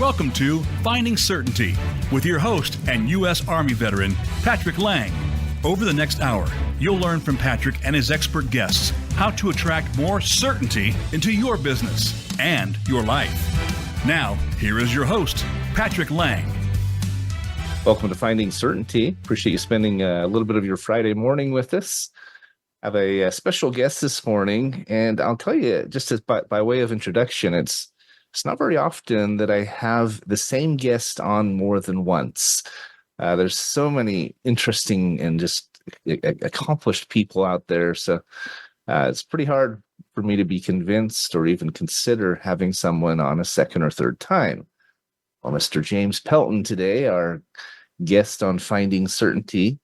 Welcome to Finding Certainty with your host and U.S. Army veteran, Patrick Laing. Over the next hour, you'll learn from Patrick and his expert guests how to attract more certainty into your business and your life. Now, here is your host, Patrick Laing. Welcome to Finding Certainty. Appreciate you spending a little bit of your Friday morning with us. I have a special guest this morning, and I'll tell you, just as by way of introduction, it's not very often that I have the same guest on more than once. There's so many interesting and just accomplished people out there, so it's pretty hard for me to be convinced or even consider having someone on a second or third time. Well, Mr. James Pelton today, our guest on Finding Certainty,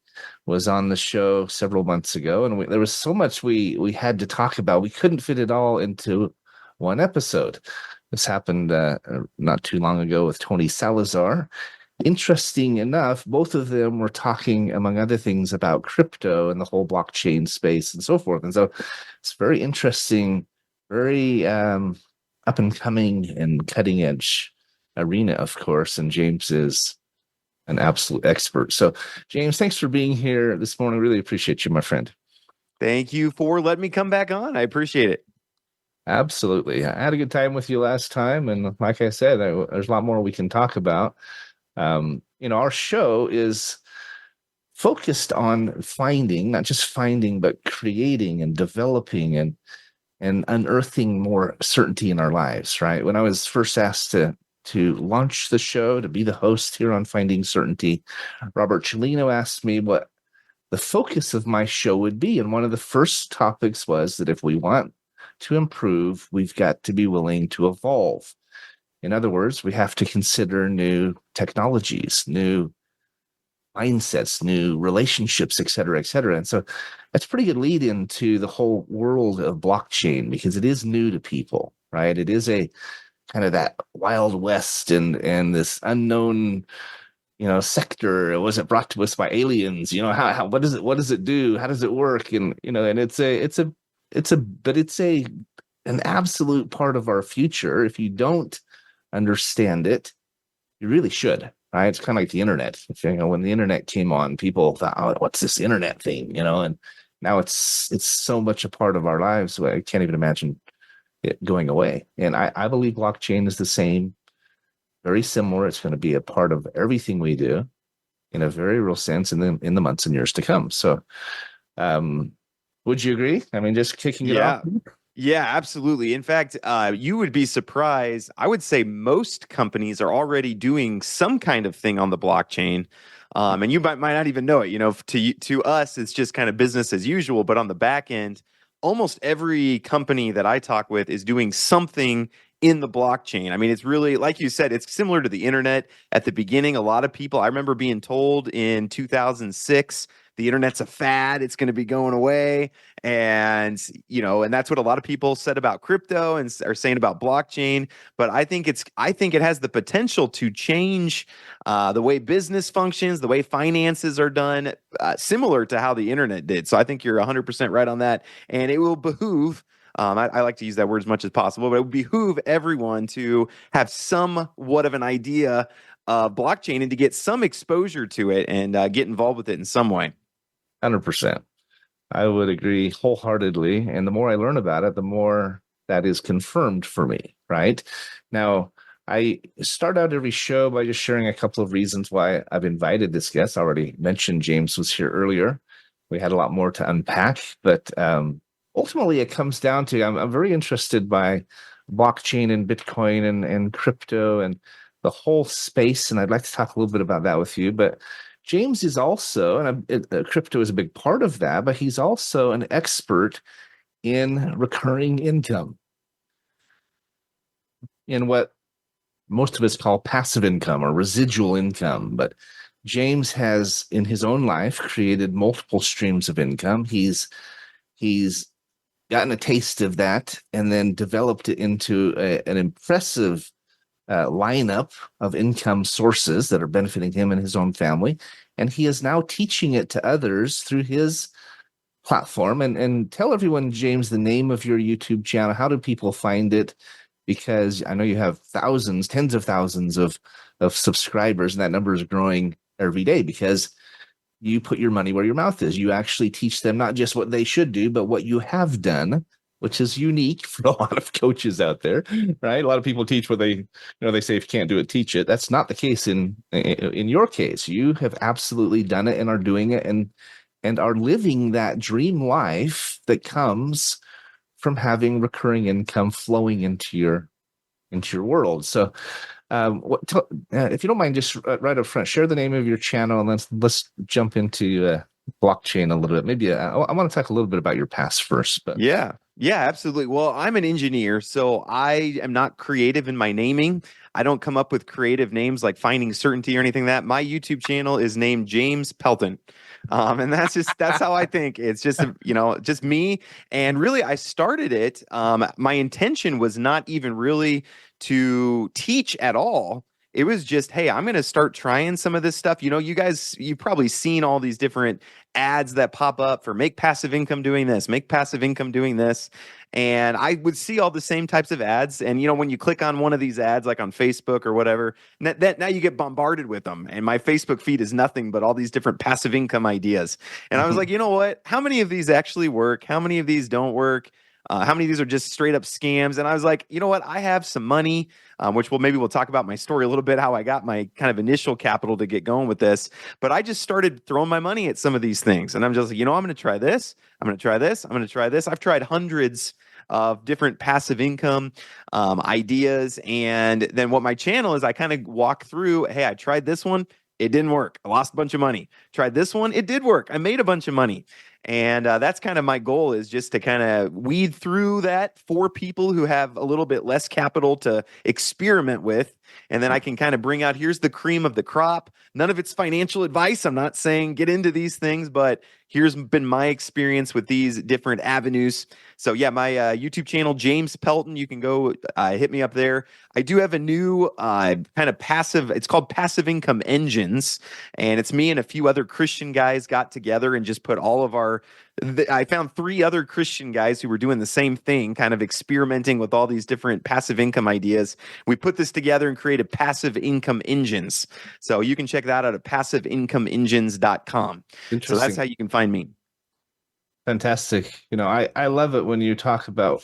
was on the show several months ago, and there was so much we had to talk about. We couldn't fit it all into one episode. This happened not too long ago with Tony Salazar. Interesting enough, both of them were talking, among other things, about crypto and the whole blockchain space and so forth. And so it's very interesting, very up and coming and cutting edge arena, of course. And James is an absolute expert. So, James, thanks for being here this morning. Really appreciate you, my friend. Thank you for letting me come back on. I appreciate it. Absolutely. I had a good time with you last time. And like I said, there's a lot more we can talk about. Our show is focused on finding, not just finding, but creating and developing and unearthing more certainty in our lives, right? When I was first asked to launch the show, to be the host here on Finding Certainty, Robert Cellino asked me what the focus of my show would be. And one of the first topics was that if we want to improve, we've got to be willing to evolve. In other words, we have to consider new technologies, new mindsets, new relationships, et cetera, et cetera. And so that's a pretty good lead into the whole world of blockchain, because it is new to people, right? It is a kind of that Wild West and this unknown, sector. Was it brought to us by aliens? What does it do? How does it work? And it's an absolute part of our future. If you don't understand it, you really should, right? It's kind of like the internet. When the internet came on, people thought, "Oh, what's this internet thing?" And now it's so much a part of our lives. I can't even imagine it going away. And I believe blockchain is the same, very similar. It's going to be a part of everything we do in a very real sense in the months and years to come. So, would you agree? I mean, just kicking it off. Yeah, absolutely. In fact, you would be surprised. I would say most companies are already doing some kind of thing on the blockchain. And you might not even know it. To us, it's just kind of business as usual. But on the back end, almost every company that I talk with is doing something in the blockchain. I mean, it's really, like you said, it's similar to the internet. At the beginning, a lot of people, I remember being told in 2006, the internet's a fad, it's going to be going away. And, and that's what a lot of people said about crypto and are saying about blockchain. But I think it has the potential to change the way business functions, the way finances are done, similar to how the internet did. So I think you're 100% right on that. And it will behoove, I like to use that word as much as possible, but it would behoove everyone to have somewhat of an idea of blockchain and to get some exposure to it and get involved with it in some way. 100%. I would agree wholeheartedly. And the more I learn about it, the more that is confirmed for me, right? Now, I start out every show by just sharing a couple of reasons why I've invited this guest. I already mentioned James was here earlier. We had a lot more to unpack, but ultimately it comes down to I'm very interested by blockchain and Bitcoin and crypto and the whole space. And I'd like to talk a little bit about that with you. But James is also, and crypto is a big part of that, but he's also an expert in recurring income, in what most of us call passive income or residual income. But James has, in his own life, created multiple streams of income. He's gotten a taste of that and then developed it into an impressive lineup of income sources that are benefiting him and his own family. And he is now teaching it to others through his platform. And tell everyone, James, the name of your YouTube channel. How do people find it? because I know you have thousands, tens of thousands of subscribers, and that number is growing every day because you put your money where your mouth is. You actually teach them not just what they should do, but what you have done, which is unique for a lot of coaches out there, right? A lot of people teach what they, they say if you can't do it, teach it. That's not the case in your case. You have absolutely done it and are doing it and are living that dream life that comes from having recurring income flowing into your world. So if you don't mind, just right up front, share the name of your channel, and let's jump into blockchain a little bit. Maybe I want to talk a little bit about your past first. But yeah, absolutely. Well, I'm an engineer, so I am not creative in my naming. I don't come up with creative names like Finding Certainty or anything like that. My YouTube channel is named James Pelton. And that's how I think. It's just, just me. And really, I started it. My intention was not even really to teach at all. It was just, hey, I'm going to start trying some of this stuff. You guys, you've probably seen all these different ads that pop up for make passive income doing this, make passive income doing this. And I would see all the same types of ads. And, when you click on one of these ads, like on Facebook or whatever, now you get bombarded with them. And my Facebook feed is nothing but all these different passive income ideas. And I was like, you know what? How many of these actually work? How many of these don't work? How many of these are just straight up scams? And I was like, you know what? I have some money, which we'll talk about my story a little bit, how I got my kind of initial capital to get going with this. But I just started throwing my money at some of these things. And I'm just like, I'm going to try this. I'm going to try this. I'm going to try this. I've tried hundreds of different passive income ideas. And then what my channel is, I kind of walk through, hey, I tried this one. It didn't work. I lost a bunch of money. Tried this one. It did work. I made a bunch of money. And that's kind of my goal, is just to kind of weed through that for people who have a little bit less capital to experiment with. And then I can kind of bring out, here's the cream of the crop. None of it's financial advice. I'm not saying get into these things, but here's been my experience with these different avenues. So yeah, my YouTube channel, James Pelton, you can go hit me up there. I do have a new kind of passive, it's called Passive Income Engines. And it's me and a few other Christian guys got together and just put all of I found 3 other Christian guys who were doing the same thing, kind of experimenting with all these different passive income ideas. We put this together and created Passive Income Engines. So you can check that out at passiveincomeengineS.com. So that's how you can find me. Fantastic. I love it when you talk about,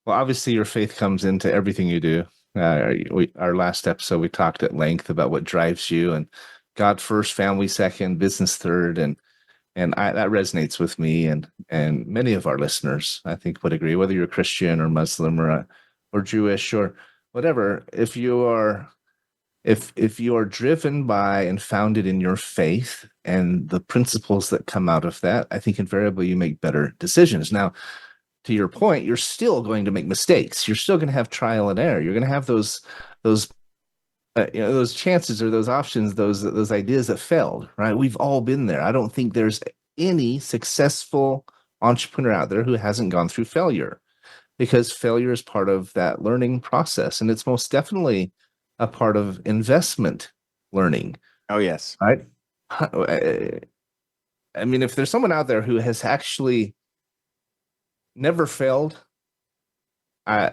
well, obviously your faith comes into everything you do. Our last episode, we talked at length about what drives you, and God first, family second, business third, and that resonates with me and many of our listeners, I think, would agree. Whether you're Christian or Muslim or Jewish or whatever, if you are driven by and founded in your faith and the principles that come out of that, I think invariably you make better decisions. Now, to your point, you're still going to make mistakes. You're still going to have trial and error. You're going to have those chances or those options, those ideas that failed, right? We've all been there. I don't think there's any successful entrepreneur out there who hasn't gone through failure, because failure is part of that learning process. And it's most definitely a part of investment learning. Oh, yes. Right. I mean, if there's someone out there who has actually never failed, I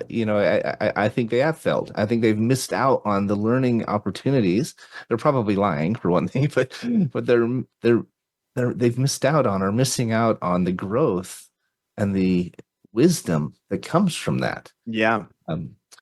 think they have failed. I think they've missed out on the learning opportunities. They're probably lying, for one thing, but they've missed out on, or missing out on, the growth and the wisdom that comes from that. Yeah.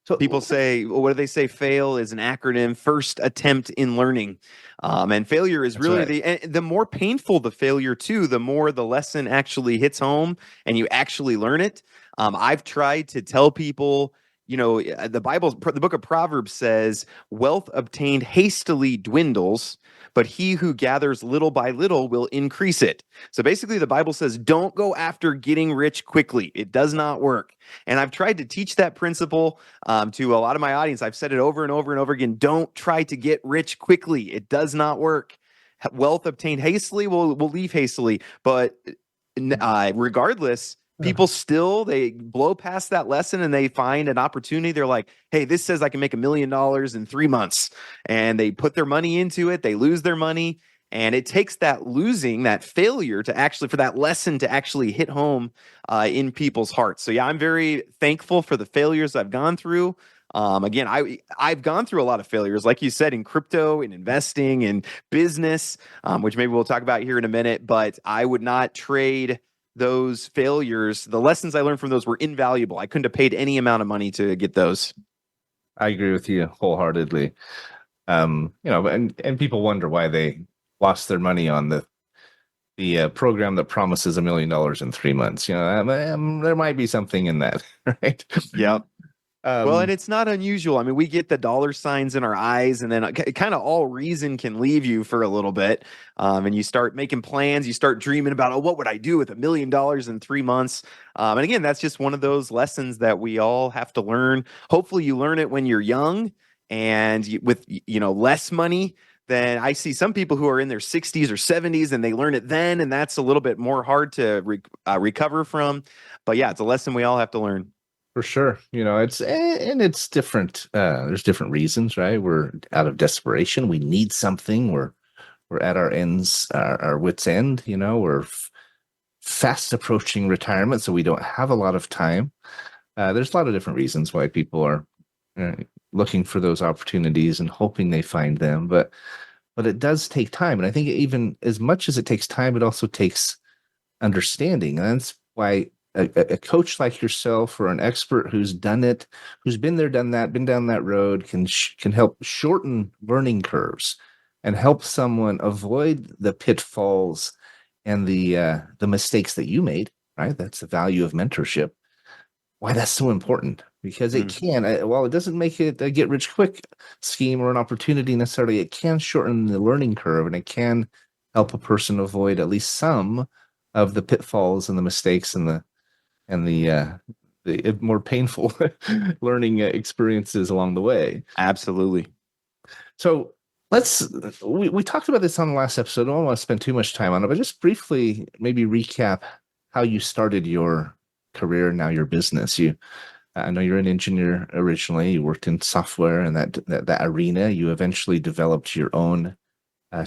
So people say, what do they say? Fail is an acronym, first attempt in learning. And failure is really the more painful the failure too, the more the lesson actually hits home and you actually learn it. I've tried to tell people, the book of Proverbs says, wealth obtained hastily dwindles, but he who gathers little by little will increase it. So basically the Bible says, don't go after getting rich quickly. It does not work. And I've tried to teach that principle to a lot of my audience. I've said it over and over and over again. Don't try to get rich quickly. It does not work. Wealth obtained hastily will leave hastily. But regardless, people still, they blow past that lesson and they find an opportunity. They're like, hey, this says I can make $1 million in 3 months. And they put their money into it. They lose their money. And it takes that failure for that lesson to actually hit home in people's hearts. So yeah, I'm very thankful for the failures I've gone through. Again, I've gone through a lot of failures, like you said, in crypto, in investing, in business, which maybe we'll talk about here in a minute. But I would not trade those failures. The lessons I learned from those were invaluable. I couldn't have paid any amount of money to get those. I agree with you wholeheartedly. And people wonder why they lost their money on the program that promises $1 million in 3 months. There might be something in that, right? Yep. Well, and it's not unusual. I mean, we get the dollar signs in our eyes, and then kind of all reason can leave you for a little bit. And you start making plans. You start dreaming about, oh, what would I do with $1 million in 3 months? And again, that's just one of those lessons that we all have to learn. Hopefully you learn it when you're young and with, less money. Then I see some people who are in their 60s or 70s and they learn it then, and that's a little bit more hard to recover from. But yeah, it's a lesson we all have to learn. For sure. It's different. There's different reasons, right? We're out of desperation. We need something. We're at our ends, our wits' end. We're fast approaching retirement, so we don't have a lot of time. There's a lot of different reasons why people are looking for those opportunities and hoping they find them. But it does take time. And I think even as much as it takes time, it also takes understanding. And that's why a coach like yourself or an expert who's done it, who's been there, done that, been down that road, can help shorten learning curves and help someone avoid the pitfalls and the mistakes that you made, right? That's the value of mentorship. Why that's so important, because it can, while it doesn't make it a get rich quick scheme or an opportunity necessarily, it can shorten the learning curve, and it can help a person avoid at least some of the pitfalls and the mistakes and the more painful learning experiences along the way. Absolutely. So we talked about this on the last episode. I don't want to spend too much time on it, but just briefly maybe recap how you started your career, now your business. I know you're an engineer originally. You worked in software and that arena. You eventually developed your own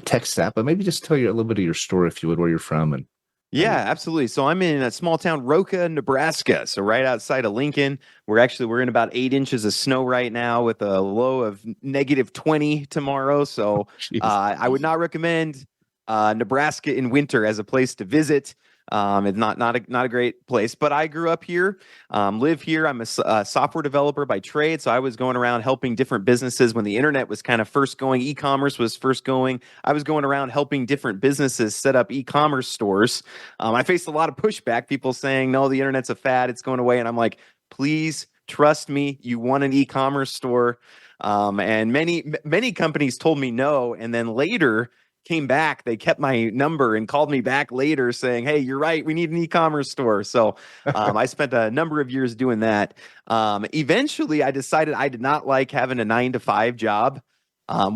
tech stack, but maybe just tell you a little bit of your story, if you would, where you're from. And yeah, absolutely. So I'm in a small town, Roca, Nebraska. So right outside of Lincoln. We're in about 8 inches of snow right now with a low of -20 tomorrow. So I would not recommend Nebraska in winter as a place to visit. It's not a great place, but I grew up here, live here. I'm a software developer by trade. So I was going around helping different businesses when the internet was kind of first going, e-commerce was first going. I was going around helping different businesses set up e-commerce stores. I faced a lot of pushback, people saying, no, the internet's a fad, it's going away. And I'm like, please trust me, you want an e-commerce store. And many companies told me no. And then later came back, they kept my number and called me back later saying, hey, you're right, we need an e-commerce store. So I spent a number of years doing that. Eventually, I decided I did not like having a 9-to-5 job,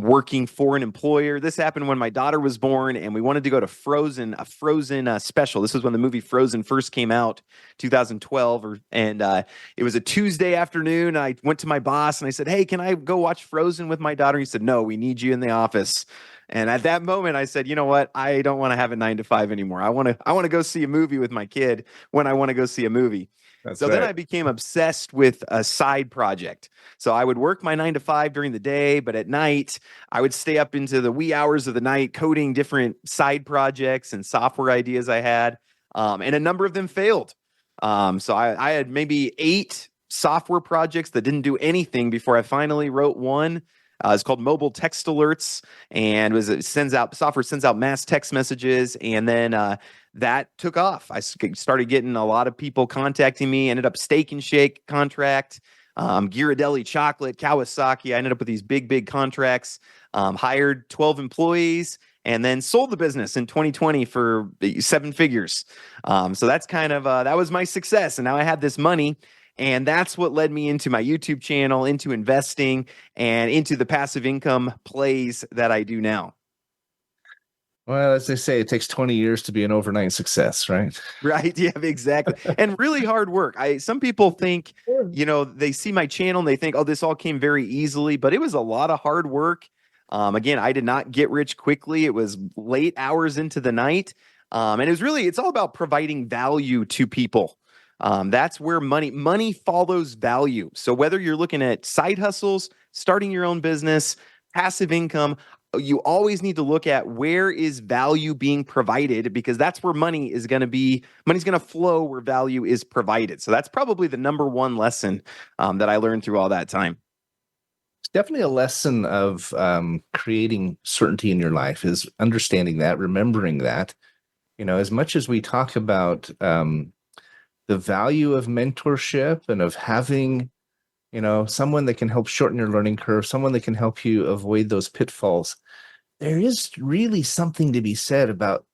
working for an employer. This happened when my daughter was born and we wanted to go to Frozen, a Frozen special. This was when the movie Frozen first came out, 2012. It was a Tuesday afternoon. I went to my boss and I said, hey, can I go watch Frozen with my daughter? He said, no, we need you in the office. And at that moment, I said, you know what? I don't want to have a 9-to-5 anymore. I want to go see a movie with my kid when I want to go see a movie. Then I became obsessed with a side project. So I would work my 9-to-5 during the day, but at night, I would stay up into the wee hours of the night coding different side projects and software ideas I had. And a number of them failed. So I had maybe 8 software projects that didn't do anything before I finally wrote one. It's called Mobile Text Alerts, and software sends out mass text messages, and then that took off. I started getting a lot of people contacting me. Ended up Steak and Shake contract, Ghirardelli chocolate, Kawasaki. I ended up with these big contracts. Hired 12 employees, and then sold the business in 2020 for 7 figures. So that's kind of that was my success, and now I had this money. And that's what led me into my YouTube channel, into investing, and into the passive income plays that I do now. Well, as they say, it takes 20 years to be an overnight success, right? Right. Yeah, exactly. And really hard work. Some people think, they see my channel and they think, oh, this all came very easily, but it was a lot of hard work. Again, I did not get rich quickly. It was late hours into the night. And it's all about providing value to people. That's where money follows value. So whether you're looking at side hustles, starting your own business, passive income, you always need to look at where is value being provided, because that's where money is going to be. Money's going to flow where value is provided. So that's probably the number one lesson that I learned through all that time. It's definitely a lesson of creating certainty in your life, is understanding that, remembering that. As much as we talk about the value of mentorship and of having, someone that can help shorten your learning curve, someone that can help you avoid those pitfalls, there is really something to be said about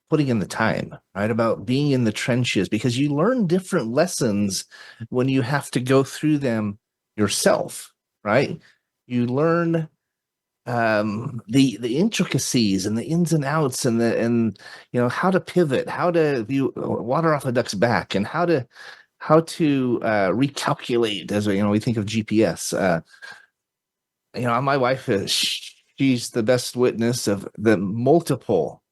putting in the time, right? About being in the trenches, because you learn different lessons when you have to go through them yourself, right? You learn the intricacies and the ins and outs and how to pivot, how to water off a duck's back, and how to recalculate, as we think of GPS. My wife she's the best witness of the multiple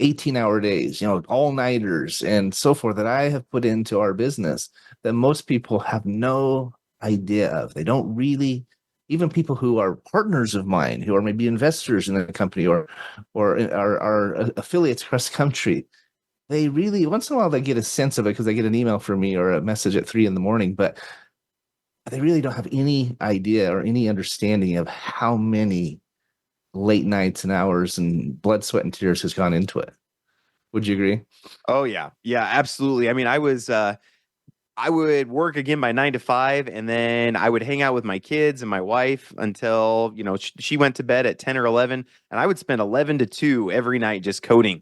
18-hour days, all-nighters and so forth that I have put into our business that most people have no idea of. They don't really, even people who are partners of mine, who are maybe investors in the company or are affiliates across the country, they really, once in a while, they get a sense of it because they get an email from me or a message at 3 a.m, but they really don't have any idea or any understanding of how many late nights and hours and blood, sweat, and tears has gone into it. Would you agree? Oh yeah. Yeah, absolutely. I mean, I would work again by 9 to 5, and then I would hang out with my kids and my wife until, she went to bed at 10 or 11, and I would spend 11 to 2 every night just coding.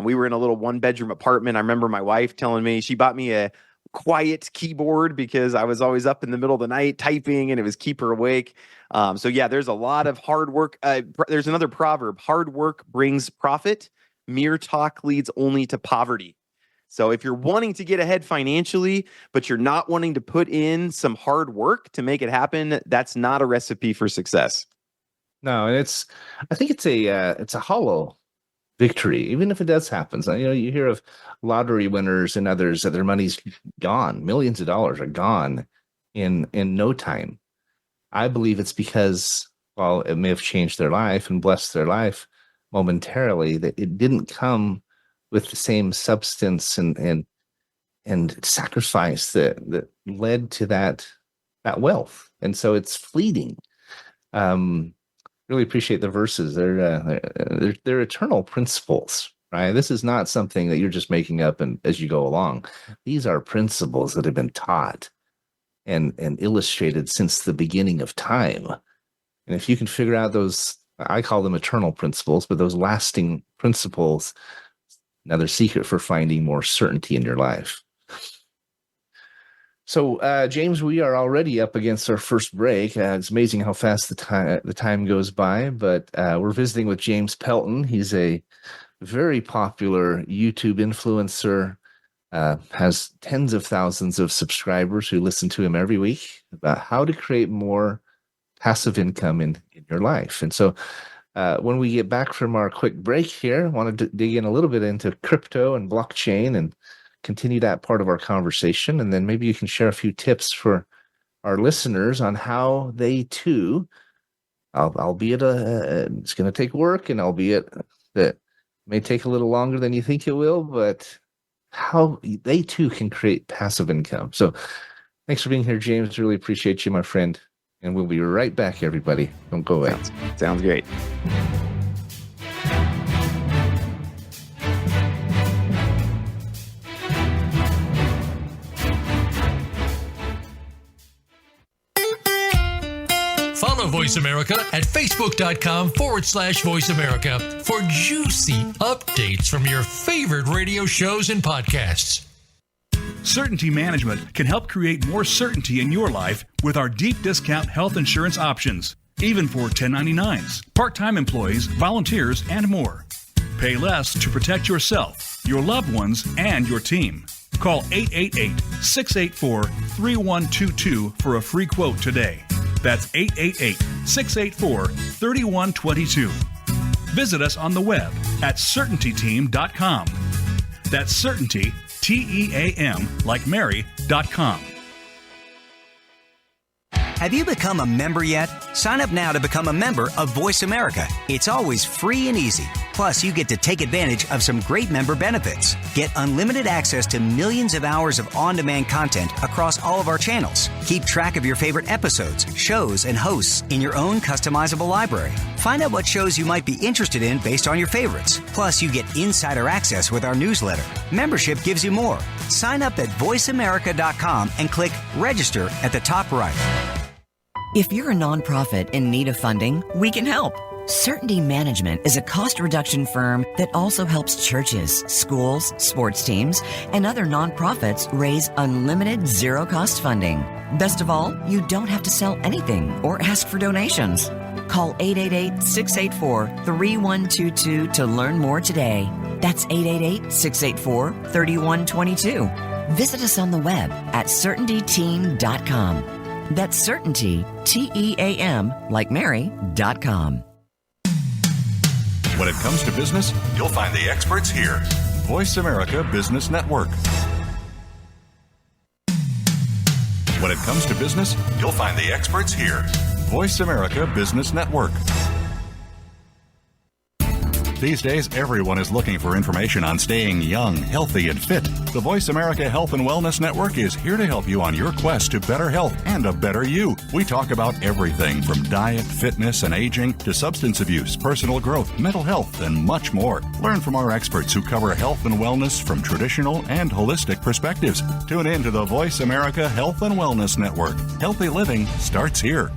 We were in a little 1-bedroom apartment. I remember my wife telling me she bought me a quiet keyboard because I was always up in the middle of the night typing, and it was keep her awake. So yeah, there's a lot of hard work. There's another proverb: hard work brings profit. Mere talk leads only to poverty. So if you're wanting to get ahead financially, but you're not wanting to put in some hard work to make it happen, that's not a recipe for success. No, and I think it's a hollow victory, even if it does happen. So, you hear of lottery winners and others that their money's gone, millions of dollars are gone in no time. I believe it's because, while it may have changed their life and blessed their life momentarily, that it didn't come with the same substance and sacrifice that led to that wealth. And so it's fleeting. Really appreciate the verses. They're eternal principles, right? This is not something that you're just making up and as you go along. These are principles that have been taught and illustrated since the beginning of time. And if you can figure out those, I call them eternal principles, but those lasting principles, another secret for finding more certainty in your life. So, James, we are already up against our first break. It's amazing how fast the time goes by, but we're visiting with James Pelton. He's a very popular YouTube influencer, has tens of thousands of subscribers who listen to him every week about how to create more passive income in your life. And so when we get back from our quick break here, I want to dig in a little bit into crypto and blockchain and continue that part of our conversation. And then maybe you can share a few tips for our listeners on how they too, albeit it's going to take work, and albeit that may take a little longer than you think it will, but how they too can create passive income. So thanks for being here, James. Really appreciate you, my friend. And we'll be right back, everybody. Don't go away. Sounds great. Follow Voice America at Facebook.com/Voice America for juicy updates from your favorite radio shows and podcasts. Certainty Management can help create more certainty in your life with our deep discount health insurance options, even for 1099s, part-time employees, volunteers, and more. Pay less to protect yourself, your loved ones, and your team. Call 888-684-3122 for a free quote today. That's 888-684-3122. Visit us on the web at CertaintyTeam.com. That's CertaintyTeam.com. TEAM, like Mary.com. Have you become a member yet? Sign up now to become a member of Voice America. It's always free and easy. Plus, you get to take advantage of some great member benefits. Get unlimited access to millions of hours of on-demand content across all of our channels. Keep track of your favorite episodes, shows, and hosts in your own customizable library. Find out what shows you might be interested in based on your favorites. Plus, you get insider access with our newsletter. Membership gives you more. Sign up at voiceamerica.com and click register at the top right. If you're a nonprofit in need of funding, we can help. Certainty Management is a cost reduction firm that also helps churches, schools, sports teams, and other nonprofits raise unlimited zero-cost funding. Best of all, you don't have to sell anything or ask for donations. Call 888-684-3122 to learn more today. That's 888-684-3122. Visit us on the web at certaintyteam.com. That's certainty, TEAM, like Mary.com. When it comes to business, you'll find the experts here. Voice America Business Network. When it comes to business, you'll find the experts here. Voice America Business Network. These days, everyone is looking for information on staying young, healthy, and fit. The Voice America Health and Wellness Network is here to help you on your quest to better health and a better you. We talk about everything from diet, fitness, and aging to substance abuse, personal growth, mental health, and much more. Learn from our experts who cover health and wellness from traditional and holistic perspectives. Tune in to the Voice America Health and Wellness Network. Healthy living starts here.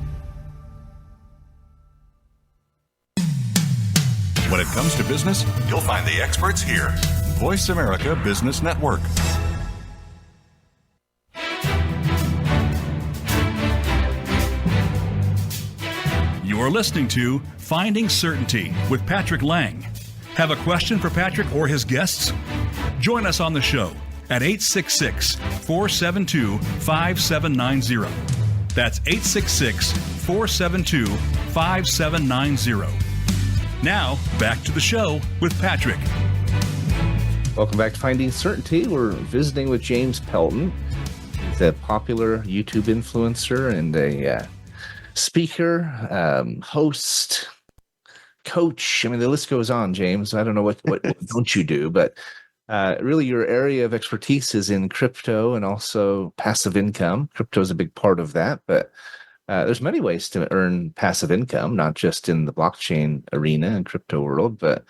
When it comes to business, you'll find the experts here. Voice America Business Network. You're listening to Finding Certainty with Patrick Laing. Have a question for Patrick or his guests? Join us on the show at 866-472-5790. That's 866-472-5790. Now, back to the show with Patrick. Welcome back to Finding Certainty. We're visiting with James Pelton. He's a popular YouTube influencer and a speaker, host, coach. I mean, the list goes on, James. I don't know what don't you do, but really your area of expertise is in crypto and also passive income. Crypto is a big part of that, but there's many ways to earn passive income, not just in the blockchain arena and crypto world. But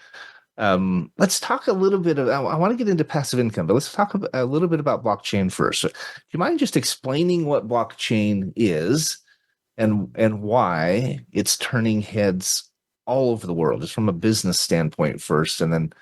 let's talk a little bit of, I want to get into passive income, but let's talk a little bit about blockchain first. So, do you mind just explaining what blockchain is and why it's turning heads all over the world, just from a business standpoint first, and then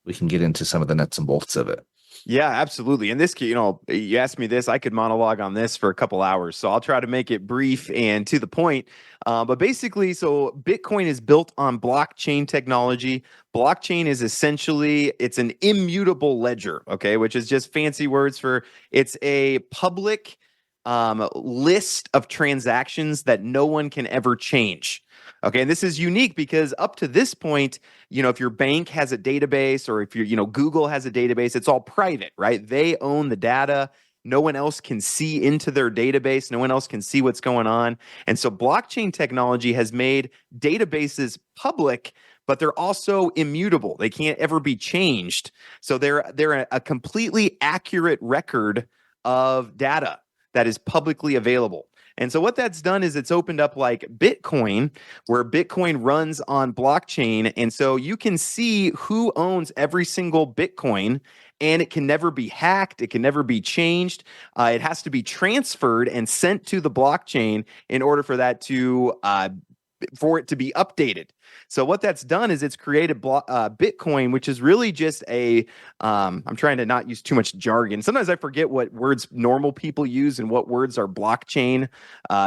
we can get into some of the nuts and bolts of it. Yeah, absolutely. And this, you asked me this, I could monologue on this for a couple hours. So I'll try to make it brief and to the point. But basically, so Bitcoin is built on blockchain technology. Blockchain is essentially, it's an immutable ledger, okay, which is just fancy words for it's a public list of transactions that no one can ever change. Okay, and this is unique because up to this point, if your bank has a database or if Google has a database, it's all private, right? They own the data. No one else can see into their database. No one else can see what's going on. And so blockchain technology has made databases public, but they're also immutable. They can't ever be changed. So they're a completely accurate record of data that is publicly available. And so what that's done is it's opened up like Bitcoin, where Bitcoin runs on blockchain. And so you can see who owns every single Bitcoin, and it can never be hacked. It can never be changed. It has to be transferred and sent to the blockchain in order for that to for it to be updated. So what that's done is it's created Bitcoin, which is really just I'm trying to not use too much jargon. Sometimes I forget what words normal people use and what words are blockchain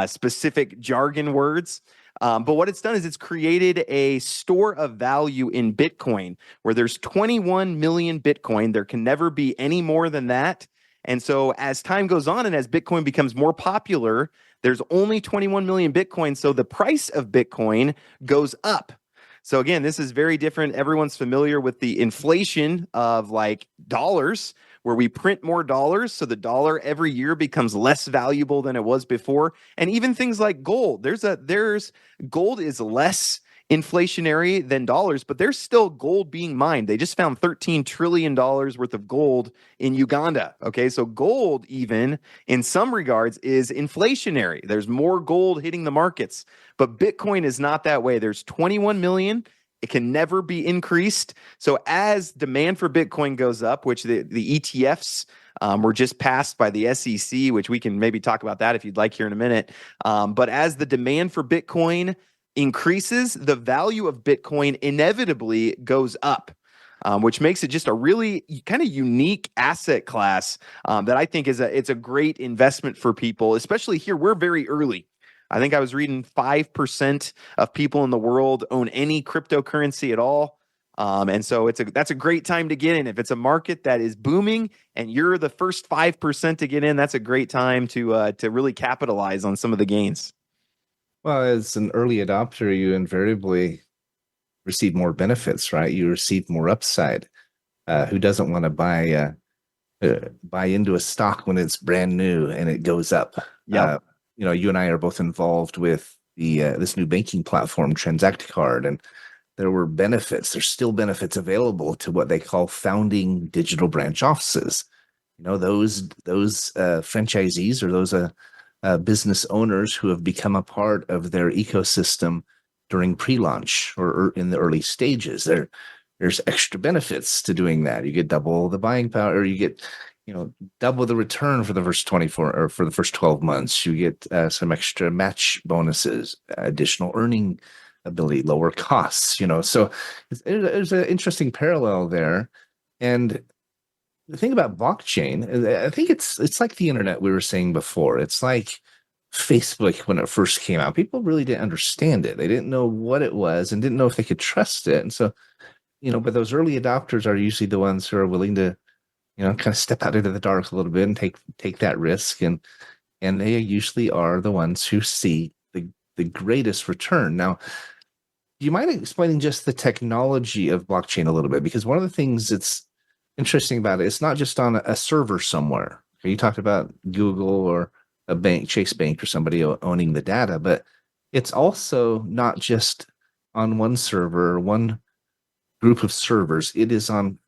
specific jargon words. But what it's done is it's created a store of value in Bitcoin where there's 21 million Bitcoin. There can never be any more than that. And so as time goes on and as Bitcoin becomes more popular, there's only 21 million Bitcoin. So the price of Bitcoin goes up. So again, this is very different. Everyone's familiar with the inflation of like dollars, where we print more dollars. So the dollar every year becomes less valuable than it was before. And even things like gold, gold is less inflationary than dollars, but there's still gold being mined. They just found $13 trillion worth of gold in Uganda. Okay, so gold, even in some regards, is inflationary. There's more gold hitting the markets, but Bitcoin is not that way. There's 21 million. It can never be increased. So as demand for Bitcoin goes up, which the ETFs were just passed by the SEC, which we can maybe talk about that if you'd like here in a minute. But as the demand for Bitcoin increases, the value of Bitcoin inevitably goes up, which makes it just a really kind of unique asset class that I think it's a great investment for people, especially here. We're very early. I think I was reading 5% of people in the world own any cryptocurrency at all. And so that's a great time to get in. If it's a market that is booming and you're the first 5% to get in, that's a great time to really capitalize on some of the gains. Well, as an early adopter, you invariably receive more benefits, right? You receive more upside. Who doesn't want to buy into a stock when it's brand new and it goes up? Yeah. You and I are both involved with this new banking platform, Transact Card, and there were benefits. There's still benefits available to what they call founding digital branch offices. Those franchisees or those business owners who have become a part of their ecosystem during pre-launch or in the early stages. There's extra benefits to doing that. You get double the buying power, or you get double the return for the first 24 or for the first 12 months. You get some extra match bonuses, additional earning ability, lower costs. So there's an interesting parallel there. And the thing about blockchain, I think it's like the internet we were saying before. It's like Facebook when it first came out. People really didn't understand it. They didn't know what it was and didn't know if they could trust it. And so, but those early adopters are usually the ones who are willing to, kind of step out into the dark a little bit and take that risk. And they usually are the ones who see the greatest return. Now, do you mind explaining just the technology of blockchain a little bit? Because one of the things that's interesting about it, it's not just on a server somewhere. You talked about Google or a bank, Chase Bank, or somebody owning the data, but it's also not just on one server or one group of servers. It is on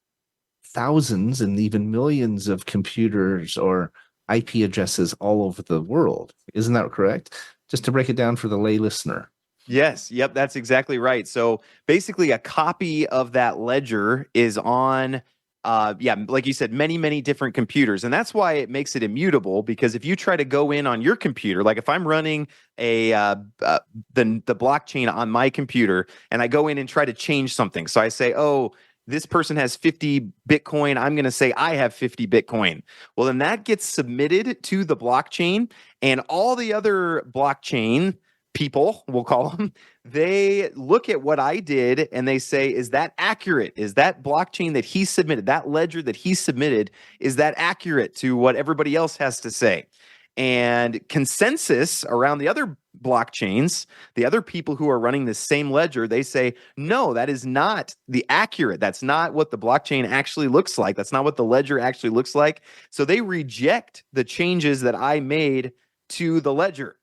thousands and even millions of computers or IP addresses all over the world. Isn't that correct? Just to break it down for the lay listener. Yes. Yep. That's exactly right. So basically a copy of that ledger is on, like you said, many, many different computers. And that's why it makes it immutable, because if you try to go in on your computer, like if I'm running the blockchain on my computer and I go in and try to change something. So I say, oh, this person has 50 Bitcoin. I'm going to say I have 50 Bitcoin. Well, then that gets submitted to the blockchain, and all the other blockchain people, we'll call them, they look at what I did and they say, is that accurate? Is that blockchain that he submitted, that ledger that he submitted, is that accurate to what everybody else has to say? And consensus around the other blockchains, the other people who are running the same ledger, they say, no, that is not the accurate. That's not what the blockchain actually looks like. That's not what the ledger actually looks like. So they reject the changes that I made to the ledger.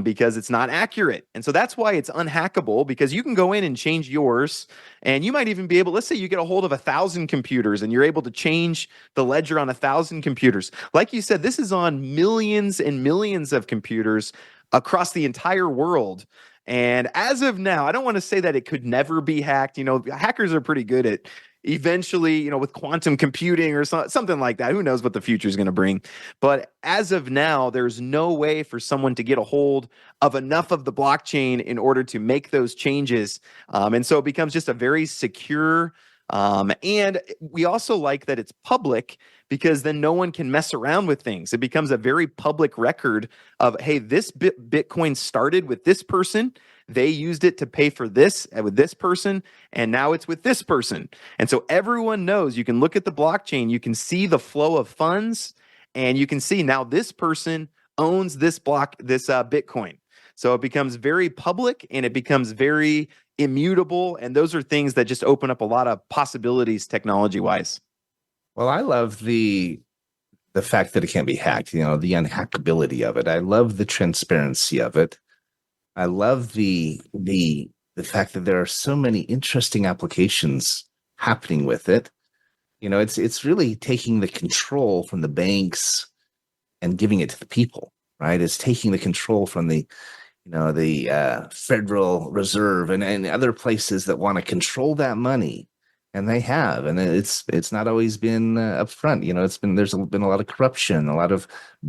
Because it's not accurate. And so that's why it's unhackable, because you can go in and change yours, and you might even be able, let's say you get a hold of 1,000 computers and you're able to change the ledger on 1,000 computers. Like you said, this is on millions and millions of computers across the entire world. And as of now, I don't want to say that it could never be hacked. Hackers are pretty good at eventually, with quantum computing or something like that. Who knows what the future is going to bring? But as of now, there's no way for someone to get a hold of enough of the blockchain in order to make those changes. And so it becomes just a very secure. And we also like that it's public, because then no one can mess around with things. It becomes a very public record of, hey, this Bitcoin started with this person. They used it to pay for this with this person, and now it's with this person. And so everyone knows. You can look at the blockchain, you can see the flow of funds, and you can see now this person owns this Bitcoin. So it becomes very public and it becomes very immutable. And those are things that just open up a lot of possibilities technology-wise. Well, I love the fact that it can't be hacked, the unhackability of it. I love the transparency of it. I love the fact that there are so many interesting applications happening with it. It's really taking the control from the banks and giving it to the people, right? It's taking the control from the Federal Reserve and other places that want to control that money, and they have, and it's not always been upfront. There's been a lot of corruption, a lot of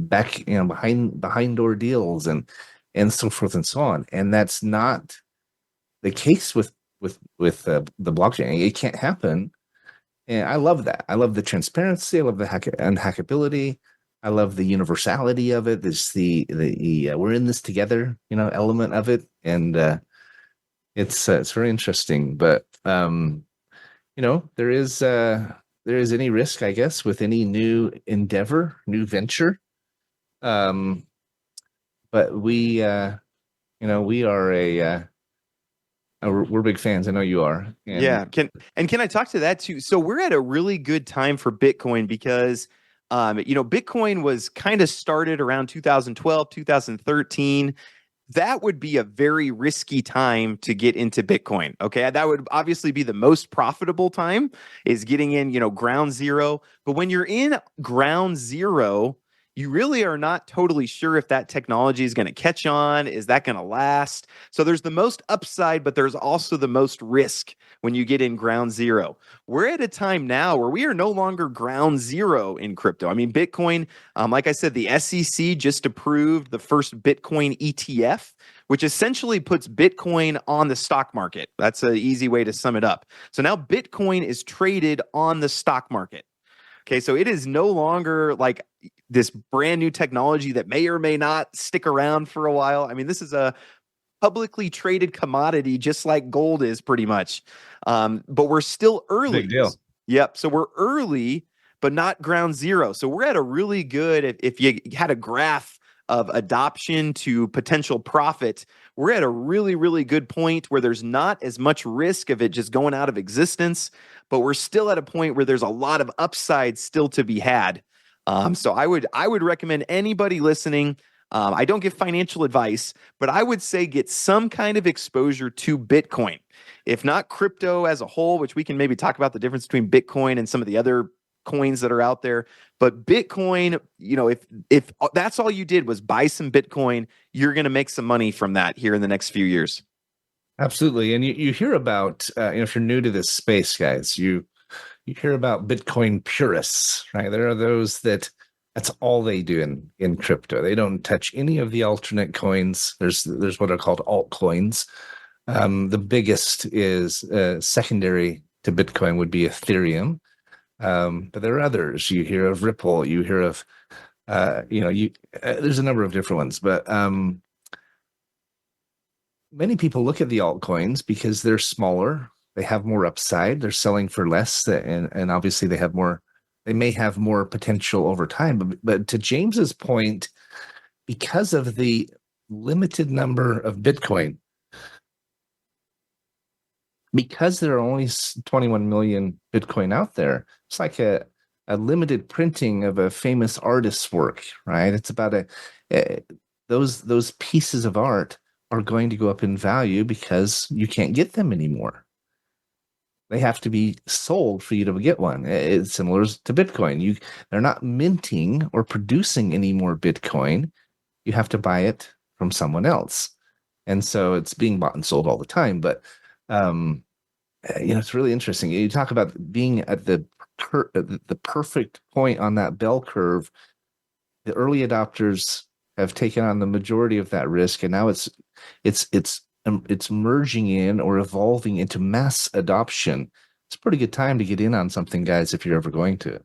behind door deals, and so forth and so on, and that's not the case with the blockchain. It can't happen, and I love that. I love the transparency. I love the unhackability. I love the universality of it. There's the we're in this together, element of it, and it's very interesting. But there is any risk, I guess, with any new endeavor, new venture. But we are we're big fans. I know you are. And Yeah. Can I talk to that too? So we're at a really good time for Bitcoin because Bitcoin was kind of started around 2012, 2013. That would be a very risky time to get into Bitcoin. Okay. That would obviously be the most profitable time, is getting in, ground zero. But when you're in ground zero, you really are not totally sure if that technology is going to catch on. Is that going to last? So there's the most upside, but there's also the most risk when you get in ground zero. We're at a time now where we are no longer ground zero in crypto. I mean, Bitcoin, like I said, the SEC just approved the first Bitcoin ETF, which essentially puts Bitcoin on the stock market. That's an easy way to sum it up. So now Bitcoin is traded on the stock market. Okay, so it is no longer like this brand new technology that may or may not stick around for a while. I mean, this is a publicly traded commodity, just like gold is pretty much. But we're still early. Big deal. Yep. So we're early, but not ground zero. So we're at a really good, if you had a graph of adoption to potential profit, we're at a really, really good point where there's not as much risk of it just going out of existence, but we're still at a point where there's a lot of upside still to be had. So I would recommend anybody listening. I don't give financial advice, but I would say get some kind of exposure to Bitcoin, if not crypto as a whole, which we can maybe talk about the difference between Bitcoin and some of the other coins that are out there. But Bitcoin, if that's all you did was buy some Bitcoin, you're going to make some money from that here in the next few years. Absolutely. And you hear about, if you're new to this space, guys, you hear about Bitcoin purists, right? There are those that's all they do in crypto. They don't touch any of the alternate coins. There's what are called altcoins. The biggest is secondary to Bitcoin would be Ethereum. But there are others. You hear of Ripple. You hear of, there's a number of different ones. But many people look at the altcoins because they're smaller. They have more upside. They're selling for less, and obviously they have more. They may have more potential over time. But to James's point, because of the limited number of Bitcoin, because there are only 21 million Bitcoin out there, it's like a limited printing of a famous artist's work, right? It's about those pieces of art are going to go up in value because you can't get them anymore. They have to be sold for you to get one. It's similar to Bitcoin. They're not minting or producing any more Bitcoin. You have to buy it from someone else. And so it's being bought and sold all the time. But it's really interesting. You talk about being at the perfect point on that bell curve. The early adopters have taken on the majority of that risk, and now it's merging in or evolving into mass adoption. It's a pretty good time to get in on something, guys, if you're ever going to.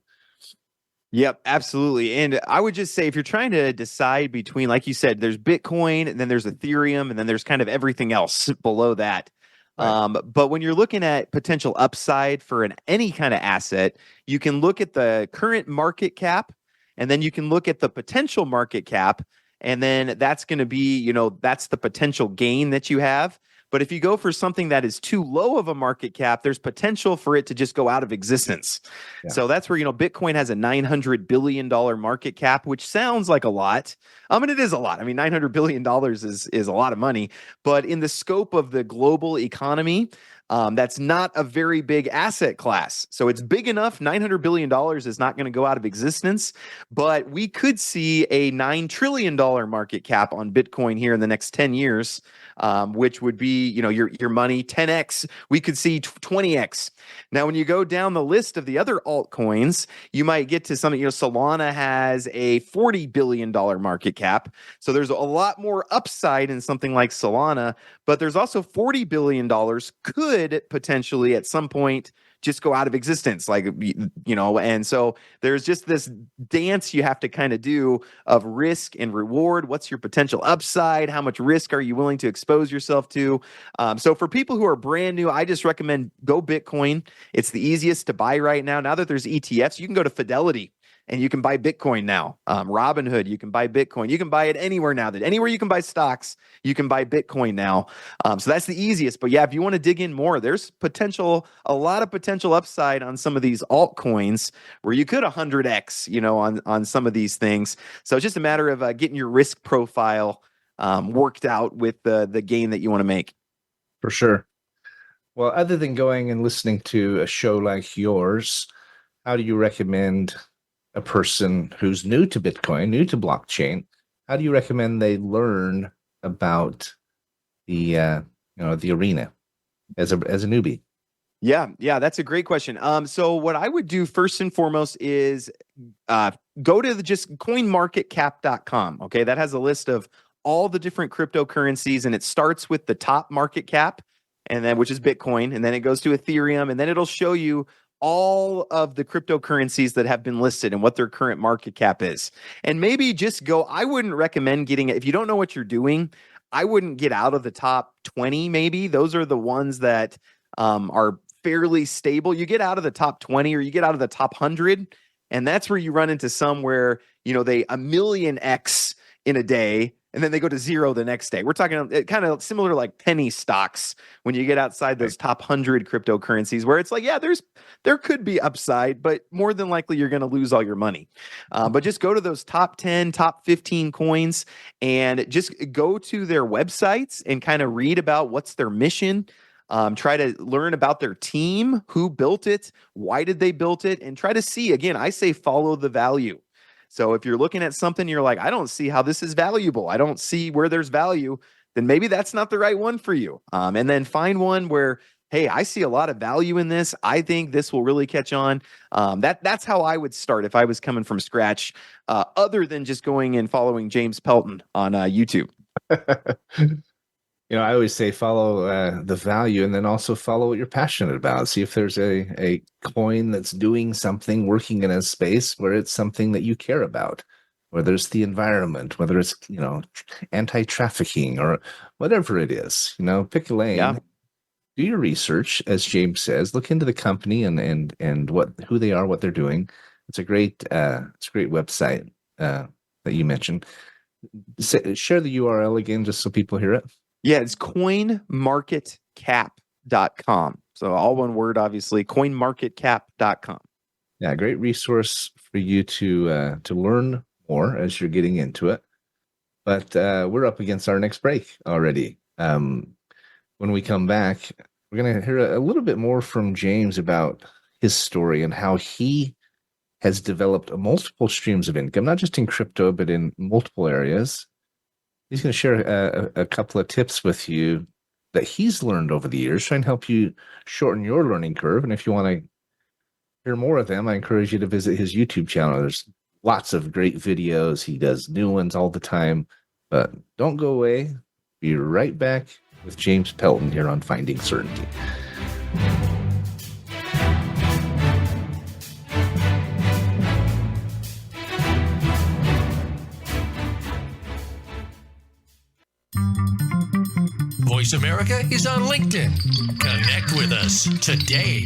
Yep, absolutely. And I would just say, if you're trying to decide between, like you said, there's Bitcoin, and then there's Ethereum, and then there's kind of everything else below that. Right. But when you're looking at potential upside for any kind of asset, you can look at the current market cap, and then you can look at the potential market cap. And then that's going to be, that's the potential gain that you have. But if you go for something that is too low of a market cap, there's potential for it to just go out of existence. Yeah. So that's where, Bitcoin has a $900 billion market cap, which sounds like a lot. And it is a lot. I mean, $900 billion is a lot of money. But in the scope of the global economy, that's not a very big asset class. So it's big enough. $900 billion is not going to go out of existence, but we could see a $9 trillion market cap on Bitcoin here in the next 10 years, which would be, your money 10x. We could see 20x. Now, when you go down the list of the other altcoins, you might get to something, Solana has a $40 billion market cap. So there's a lot more upside in something like Solana, but there's also $40 billion could potentially at some point just go out of existence, and so there's just this dance you have to kind of do of risk and reward. What's your potential upside? How much risk are you willing to expose yourself to? So for people who are brand new, I just recommend go Bitcoin. It's the easiest to buy right now. Now that there's ETFs, you can go to Fidelity and you can buy Bitcoin now. Robinhood, you can buy Bitcoin. You can buy it anywhere now. Anywhere you can buy stocks, you can buy Bitcoin now. So that's the easiest. But yeah, if you want to dig in more, there's a lot of potential upside on some of these altcoins where you could 100x, on some of these things. So it's just a matter of getting your risk profile worked out with the gain that you want to make. For sure. Well, other than going and listening to a show like yours, how do you recommend a person who's new to Bitcoin, new to blockchain, how do you recommend they learn about the the arena as a newbie? Yeah, that's a great question. So what I would do first and foremost is go to just coinmarketcap.com. Okay, that has a list of all the different cryptocurrencies, and it starts with the top market cap, and then which is Bitcoin, and then it goes to Ethereum, and then it'll show you all of the cryptocurrencies that have been listed and what their current market cap is. And maybe just go, I wouldn't recommend getting it. If you don't know what you're doing, I wouldn't get out of the top 20, maybe. Those are the ones that are fairly stable. You get out of the top 20 or you get out of the top 100, and that's where you run into some where, they 1,000,000x in a day, and then they go to zero the next day. We're talking kind of similar to like penny stocks when you get outside those top 100 cryptocurrencies where it's like, yeah, there could be upside, but more than likely you're going to lose all your money. But just go to those top 10, top 15 coins and just go to their websites and kind of read about what's their mission. Try to learn about their team, who built it, why did they build it, and try to see, again, I say follow the value. So if you're looking at something, you're like, I don't see how this is valuable. I don't see where there's value. Then maybe that's not the right one for you. And then find one where, hey, I see a lot of value in this. I think this will really catch on. That's how I would start if I was coming from scratch, other than just going and following James Pelton on YouTube. I always say follow the value and then also follow what you're passionate about. See if there's a coin that's doing something, working in a space where it's something that you care about, whether it's the environment, whether it's, anti-trafficking or whatever it is, pick a lane. Yeah. Do your research, as James says, look into the company and who they are, what they're doing. It's a great website that you mentioned. Share the URL again, just so people hear it. Yeah, it's coinmarketcap.com. So all one word, obviously, coinmarketcap.com. Yeah, great resource for you to learn more as you're getting into it. But we're up against our next break already. When we come back, we're going to hear a little bit more from James about his story and how he has developed multiple streams of income, not just in crypto, but in multiple areas. He's going to share a couple of tips with you that he's learned over the years, try and help you shorten your learning curve. And if you want to hear more of them, I encourage you to visit his YouTube channel. There's lots of great videos. He does new ones all the time. But don't go away. Be right back with James Pelton here on Finding Certainty. Voice America is on LinkedIn. Connect with us today.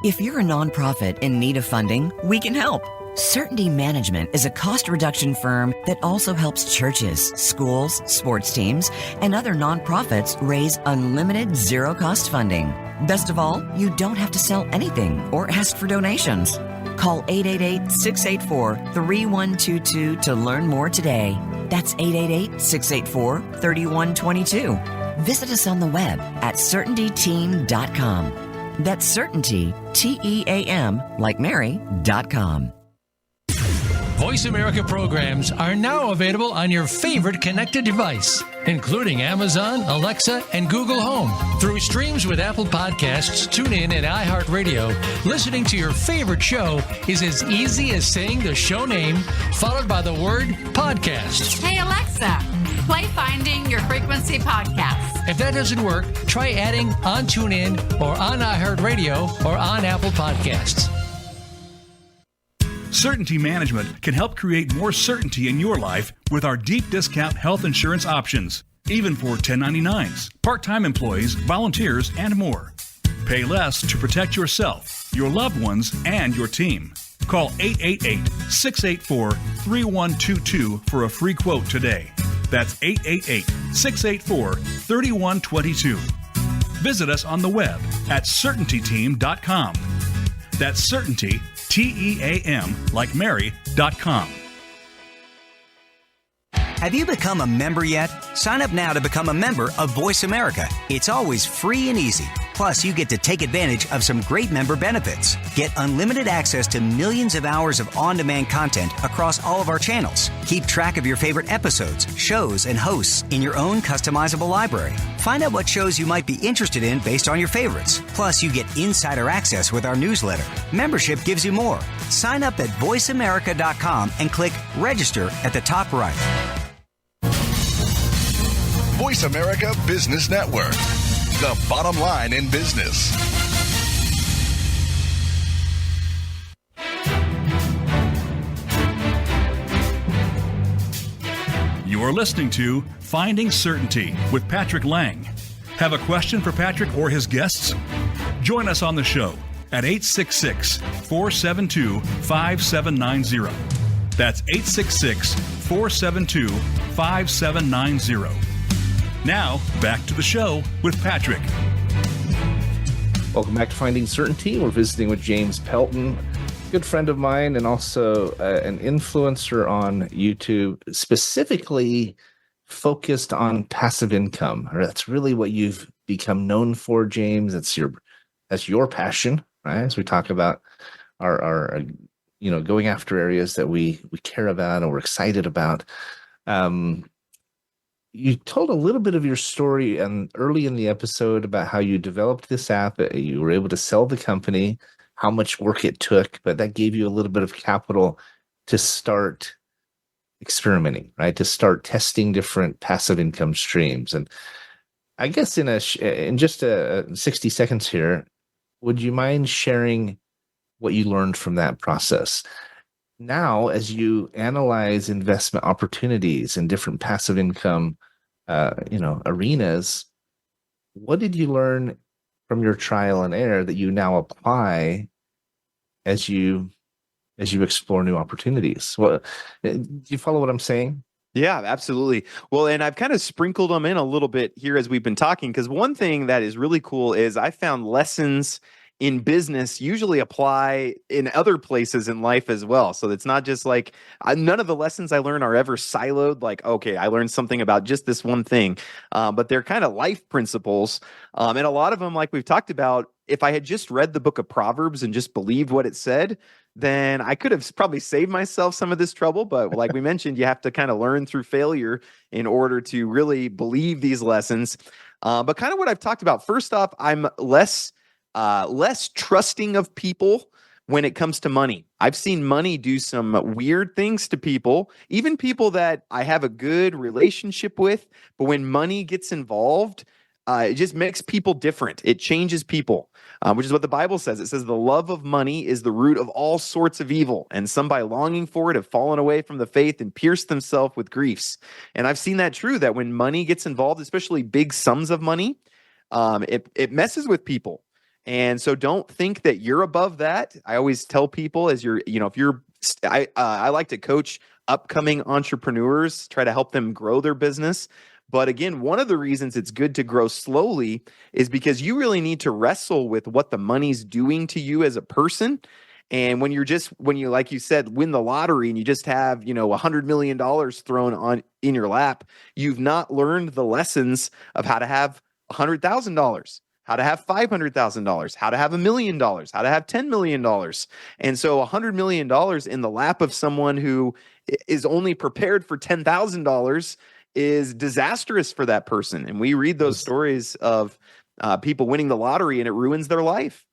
If you're a nonprofit in need of funding, we can help. Certainty Management is a cost reduction firm that also helps churches, schools, sports teams, and other nonprofits raise unlimited zero-cost funding. Best of all, you don't have to sell anything or ask for donations. Call 888-684-3122 to learn more today. That's 888-684-3122. Visit us on the web at CertaintyTeam.com. That's Certainty, Team, like Mary.com. Voice America programs are now available on your favorite connected device, including Amazon, Alexa, and Google Home. Through streams with Apple Podcasts, TuneIn, and iHeartRadio, listening to your favorite show is as easy as saying the show name followed by the word podcast. Hey, Alexa, play Finding Your Frequency podcast. If that doesn't work, try adding on TuneIn or on iHeartRadio or on Apple Podcasts. Certainty Management can help create more certainty in your life with our deep discount health insurance options, even for 1099s, part-time employees, volunteers, and more. Pay less to protect yourself, your loved ones, and your team. Call 888-684-3122 for a free quote today. That's 888-684-3122. Visit us on the web at CertaintyTeam.com. That's Certainty, Team, like Mary.com. Have you become a member yet? Sign up now to become a member of Voice America. It's always free and easy. Plus, you get to take advantage of some great member benefits. Get unlimited access to millions of hours of on-demand content across all of our channels. Keep track of your favorite episodes, shows, and hosts in your own customizable library. Find out what shows you might be interested in based on your favorites. Plus, you get insider access with our newsletter. Membership gives you more. Sign up at voiceamerica.com and click register at the top right. Voice America Business Network, the bottom line in business. You are listening to Finding Certainty with Patrick Laing. Have a question for Patrick or his guests? Join us on the show at 866-472-5790. That's 866-472-5790. Now, back to the show with Patrick. Welcome back to Finding Certainty. We're visiting with James Pelton, good friend of mine and also an influencer on YouTube, specifically focused on passive income. That's really what you've become known for, James. That's your passion, right? As we talk about our going after areas that we care about and we're excited about. You told a little bit of your story early in the episode about how you developed this app. You were able to sell the company, how much work it took, but that gave you a little bit of capital to start experimenting, right? To start testing different passive income streams. And I guess in just 60 seconds here, would you mind sharing what you learned from that process? Now, as you analyze investment opportunities in different passive income, arenas, what did you learn from your trial and error that you now apply as you explore new opportunities? Well, do you follow what I'm saying? Yeah, absolutely. Well, and I've kind of sprinkled them in a little bit here as we've been talking, because one thing that is really cool is I found lessons in business usually apply in other places in life as well. So it's not just like none of the lessons I learn are ever siloed. Like, okay, I learned something about just this one thing, but they're kind of life principles. And a lot of them, like we've talked about, if I had just read the book of Proverbs and just believed what it said, then I could have probably saved myself some of this trouble. But like we mentioned, you have to kind of learn through failure in order to really believe these lessons. But kind of what I've talked about, first off, I'm less trusting of people when it comes to money. I've seen money do some weird things to people, even people that I have a good relationship with. But when money gets involved, it just makes people different. It changes people, which is what the Bible says. It says the love of money is the root of all sorts of evil, and some by longing for it have fallen away from the faith and pierced themselves with griefs. And I've seen that true, that when money gets involved, especially big sums of money, it messes with people. And so don't think that you're above that. I always tell people if you're I like to coach upcoming entrepreneurs, try to help them grow their business. But again, one of the reasons it's good to grow slowly is because you really need to wrestle with what the money's doing to you as a person. And when you, like you said, win the lottery and you just have, $100 million thrown on in your lap, you've not learned the lessons of how to have $100,000, how to have $500,000, how to have $1 million, how to have $10 million. And so $100 million in the lap of someone who is only prepared for $10,000 is disastrous for that person. And we read those stories of people winning the lottery and it ruins their life.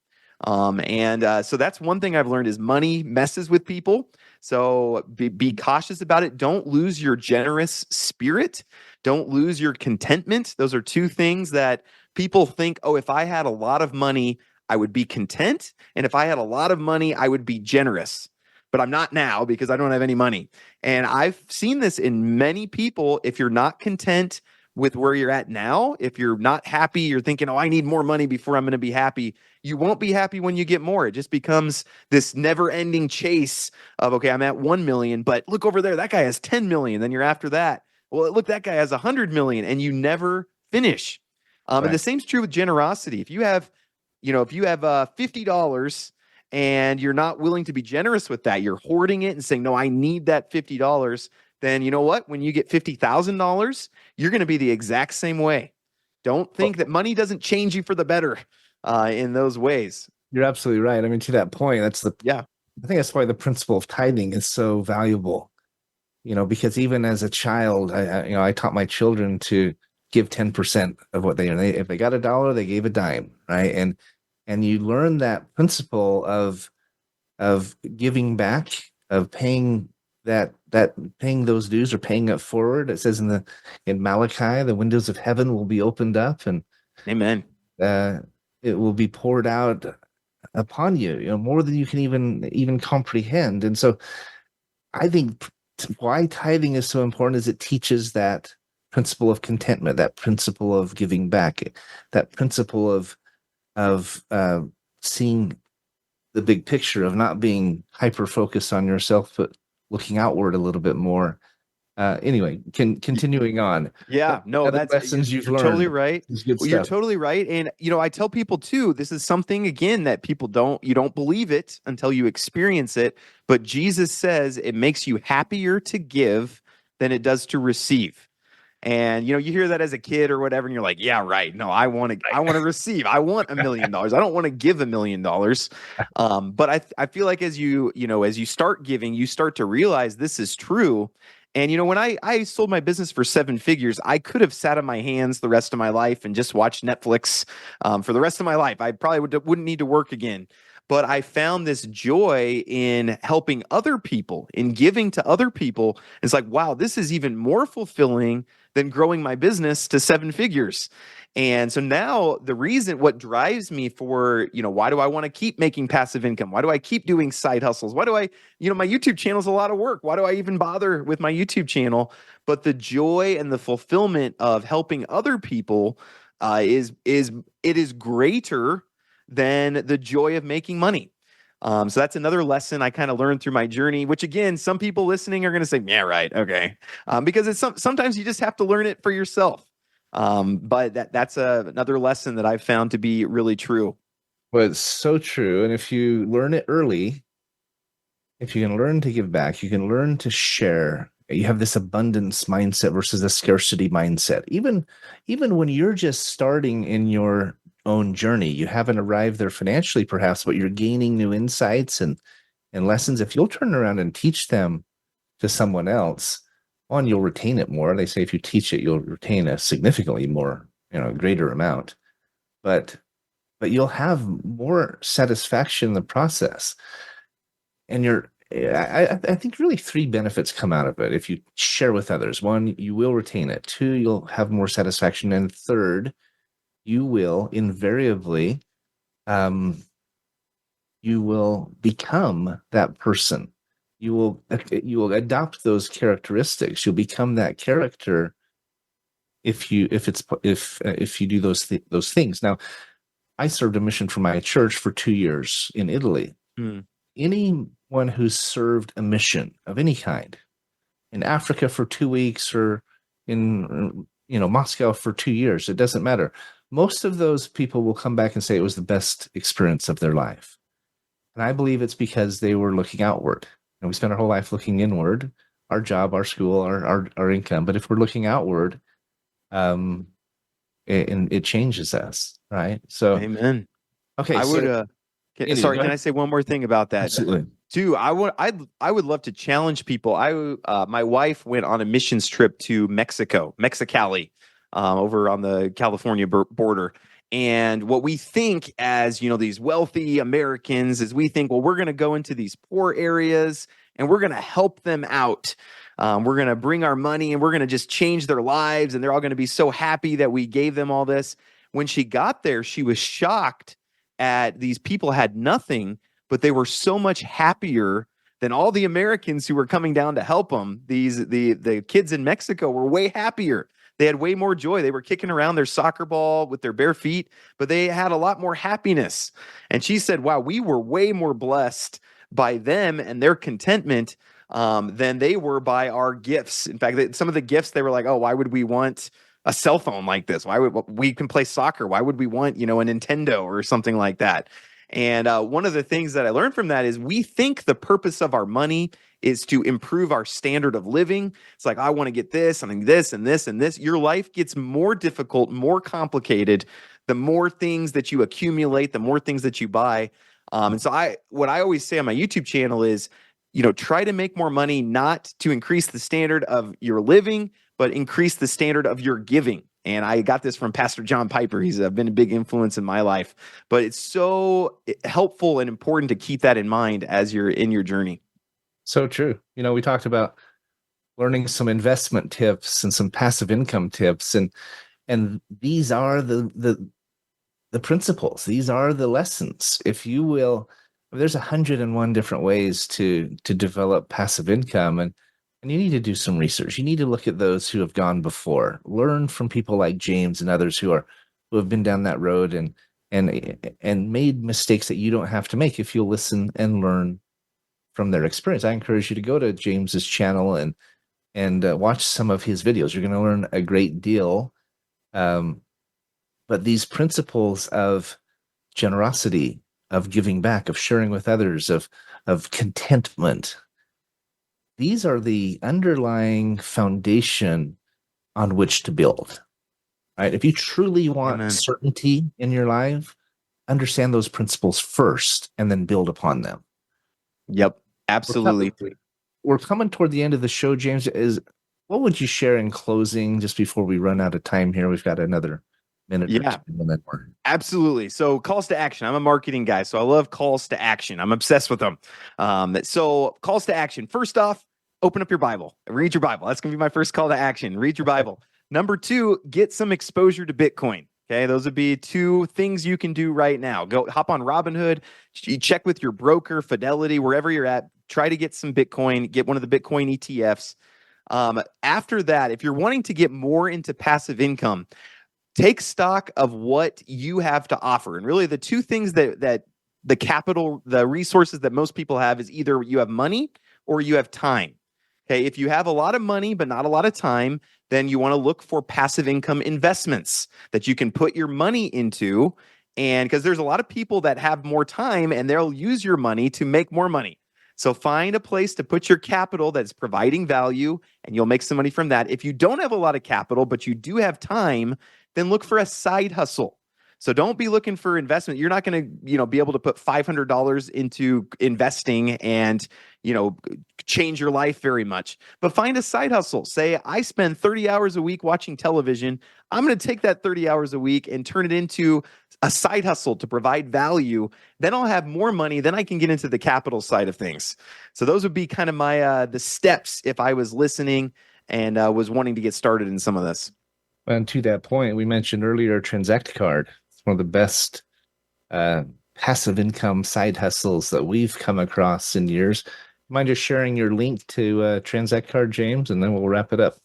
So that's one thing I've learned is money messes with people. So be cautious about it. Don't lose your generous spirit. Don't lose your contentment. Those are two things that people think, oh, if I had a lot of money, I would be content. And if I had a lot of money, I would be generous. But I'm not now because I don't have any money. And I've seen this in many people. If you're not content with where you're at now, if you're not happy, you're thinking, oh, I need more money before I'm going to be happy. You won't be happy when you get more. It just becomes this never ending chase of, okay, I'm at 1 million, but look over there, that guy has 10 million. Then you're after that. Well, look, that guy has 100 million, and you never finish. Right. And the same's true with generosity. If you have $50 and you're not willing to be generous with that, you're hoarding it and saying, no, I need that $50. Then you know what? When you get $50,000, you're going to be the exact same way. Don't think that money doesn't change you for the better in those ways. You're absolutely right. I mean, to that point, I think that's why the principle of tithing is so valuable. Because even as a child, I taught my children to give 10% of what they earn. If they got $1, they gave a dime, right? And you learn that principle of giving back, of paying paying those dues or paying it forward. It says in Malachi, the windows of heaven will be opened up, and amen. It will be poured out upon you, more than you can even comprehend. And so I think why tithing is so important is it teaches that principle of contentment, that principle of giving back, that principle of seeing the big picture, of not being hyper focused on yourself, but looking outward a little bit more. Anyway, continuing on. Yeah, no, that's lessons you've learned. Totally right. Well, you're totally right. And I tell people too, this is something again that people you don't believe it until you experience it. But Jesus says it makes you happier to give than it does to receive. And you hear that as a kid or whatever, and you're like, yeah, right. No, I want to receive. I want $1 million. I don't want to give $1 million. But I feel like as you start giving, you start to realize this is true. And when I sold my business for 7 figures, I could have sat on my hands the rest of my life and just watched Netflix for the rest of my life. I probably wouldn't need to work again. But I found this joy in helping other people, in giving to other people. It's like, wow, this is even more fulfilling than growing my business to 7 figures. And so now what drives me for, why do I want to keep making passive income? Why do I keep doing side hustles? Why do I, my YouTube channel is a lot of work. Why do I even bother with my YouTube channel? But the joy and the fulfillment of helping other people is greater than the joy of making money. So that's another lesson I kind of learned through my journey, which again, some people listening are going to say, yeah, right. Okay. Because it's sometimes you just have to learn it for yourself. But that's another lesson that I've found to be really true. Well, it's so true. And if you learn it early, if you can learn to give back, you can learn to share. You have this abundance mindset versus a scarcity mindset. Even when you're just starting in your own journey, you haven't arrived there financially perhaps, but you're gaining new insights and lessons. If you'll turn around and teach them to someone else, one, you'll retain it more. They say if you teach it, you'll retain a significantly more, greater amount. But you'll have more satisfaction in the process. And I think really 3 benefits come out of it if you share with others. 1, you will retain it. 2, you'll have more satisfaction. And 3rd, you will invariably, you will become that person. You will adopt those characteristics. You'll become that character if you do those things. Now, I served a mission for my church for 2 years in Italy, anyone who's served a mission of any kind in Africa for 2 weeks or in Moscow for 2 years, it doesn't matter. Most of those people will come back and say it was the best experience of their life. And I believe it's because they were looking outward. And we spend our whole life looking inward, our job, our school, our income. But if we're looking outward, it changes us, right? So, amen. Okay, Can I say one more thing about that? Absolutely. Too, I would love to challenge people. My wife went on a missions trip to Mexicali, over on the California border. And what we think as, these wealthy Americans is we think, well, we're going to go into these poor areas and we're going to help them out. We're going to bring our money and we're going to just change their lives. And they're all going to be so happy that we gave them all this. When she got there, she was shocked at these people had nothing, but they were so much happier than all the Americans who were coming down to help them. The kids in Mexico were way happier. They had way more joy. They were kicking around their soccer ball with their bare feet, but they had a lot more happiness. And she said, wow, we were way more blessed by them and their contentment than they were by our gifts. In fact, some of the gifts, they were like, oh, why would we want a cell phone like this? Why would we can play soccer? Why would we want, a Nintendo or something like that? And one of the things that I learned from that is we think the purpose of our money is to improve our standard of living. It's like, I want to get this and this and this and this. Your life gets more difficult, more complicated, the more things that you accumulate, the more things that you buy. And so what I always say on my YouTube channel is, try to make more money, not to increase the standard of your living, but increase the standard of your giving. And I got this from Pastor John Piper. He's been a big influence in my life, but it's so helpful and important to keep that in mind as you're in your journey. So true. We talked about learning some investment tips and some passive income tips, and these are the principles. These are the lessons. If you will, there's 101 different ways to develop passive income, and you need to do some research. You need to look at those who have gone before. Learn from people like James and others who have been down that road and made mistakes that you don't have to make if you'll listen and learn from their experience. I encourage you to go to James's channel and watch some of his videos. You're going to learn a great deal. But these principles of generosity, of giving back, of sharing with others, of contentment, these are the underlying foundation on which to build. Right? If you truly want certainty in your life, understand those principles first and then build upon them. Yep. Absolutely. We're coming toward the end of the show, James. What would you share in closing just before we run out of time here? We've got another minute. Yeah, absolutely. So calls to action. I'm a marketing guy, so I love calls to action. I'm obsessed with them. So calls to action. First off, open up your Bible. Read your Bible. That's going to be my first call to action. Read your Bible. Number 2, get some exposure to Bitcoin. Okay, those would be 2 things you can do right now. Go hop on Robinhood, check with your broker, Fidelity, wherever you're at. Try to get some Bitcoin, get one of the Bitcoin ETFs. After that, if you're wanting to get more into passive income, take stock of what you have to offer. And really the 2 things that the capital, the resources that most people have is either you have money or you have time. Okay, if you have a lot of money but not a lot of time, then you want to look for passive income investments that you can put your money into. And because there's a lot of people that have more time and they'll use your money to make more money. So find a place to put your capital that's providing value and you'll make some money from that. If you don't have a lot of capital, but you do have time, then look for a side hustle. So don't be looking for investment. You're not going to, be able to put $500 into investing and, change your life very much. But find a side hustle. Say, I spend 30 hours a week watching television. I'm going to take that 30 hours a week and turn it into a side hustle to provide value. Then I'll have more money. Then I can get into the capital side of things. So those would be kind of my the steps if I was listening and was wanting to get started in some of this. And to that point, we mentioned earlier Transact Card. It's one of the best passive income side hustles that we've come across in years. Mind just sharing your link to Transact Card, James, and then we'll wrap it up.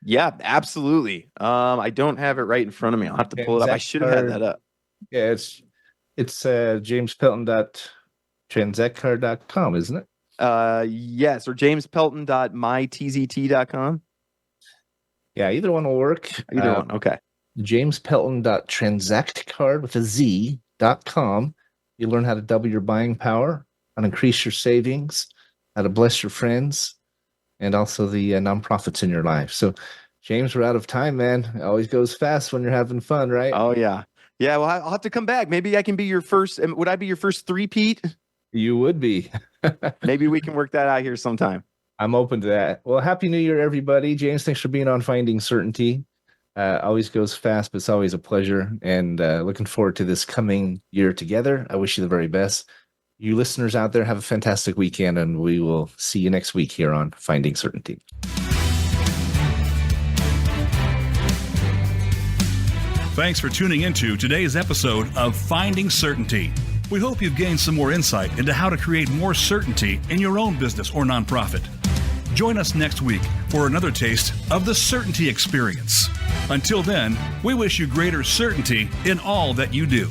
Yeah, absolutely. I don't have it right in front of me. I'll have to pull it up. I should have had that up. Yeah, it's James Pelton transactcard.com, isn't it? Yes, or jamespelton.mytzt.com. Yeah, either one will work. Either one. Okay. jamespelton.transactcard with a Z.com. You learn how to double your buying power, how to increase your savings, how to bless your friends, and also the nonprofits in your life. So, James, we're out of time, man. It always goes fast when you're having fun, right? Oh, yeah. Yeah, well, I'll have to come back. Maybe I can be your first. Would I be your first three-peat? You would be. Maybe we can work that out here sometime. I'm open to that. Well, Happy New Year, everybody. James, thanks for being on Finding Certainty. Always goes fast, but it's always a pleasure. And looking forward to this coming year together. I wish you the very best. You listeners out there, have a fantastic weekend, and we will see you next week here on Finding Certainty. Thanks for tuning into today's episode of Finding Certainty. We hope you've gained some more insight into how to create more certainty in your own business or nonprofit. Join us next week for another taste of the certainty experience. Until then, we wish you greater certainty in all that you do.